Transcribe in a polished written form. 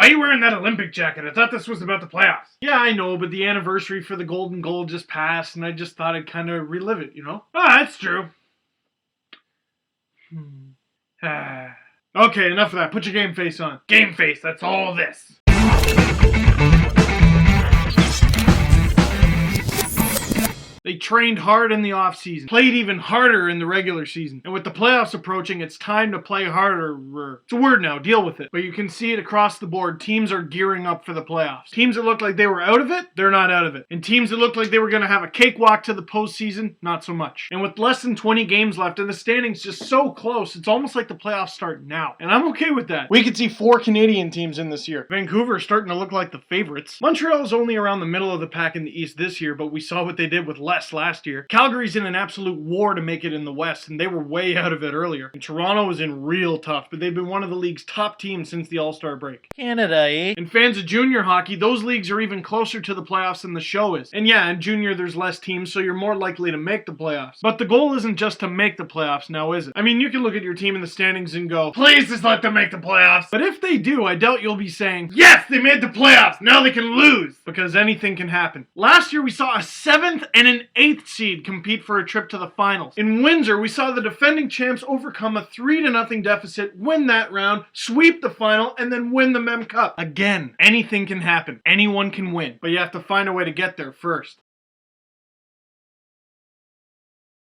Why are you wearing that Olympic jacket? I thought this was about the playoffs. Yeah, I know, but the anniversary for the golden goal just passed, and I just thought I'd kind of relive it, you know? Ah, that's true. Okay, enough of that. Put your game face on. Game face, that's all this. They trained hard in the offseason, played even harder in the regular season. And with the playoffs approaching, it's time to play harder. It's a word now, deal with it. But you can see it across the board. Teams are gearing up for the playoffs. Teams that looked like they were out of it, they're not out of it. And teams that looked like they were going to have a cakewalk to the postseason, not so much. And with less than 20 games left and the standings just so close, it's almost like the playoffs start now. And I'm okay with that. We could see 4 Canadian teams in this year. Vancouver is starting to look like the favorites. Montreal is only around the middle of the pack in the East this year, but we saw what they did with last year. Calgary's in an absolute war to make it in the West, and they were way out of it earlier. And Toronto is in real tough, but they've been one of the league's top teams since the All-Star break. Canada, eh? And fans of junior hockey, those leagues are even closer to the playoffs than the show is. And yeah, in junior there's less teams, so you're more likely to make the playoffs. But the goal isn't just to make the playoffs now, is it? I mean, you can look at your team in the standings and go, please just let them make the playoffs. But if they do, I doubt you'll be saying, yes, they made the playoffs, now they can lose. Because anything can happen. Last year we saw a 7th and an 8th seed compete for a trip to the finals. In Windsor, we saw the defending champs overcome a 3-0 deficit, win that round, sweep the final, and then win the Mem Cup. Again, anything can happen. Anyone can win. But you have to find a way to get there first.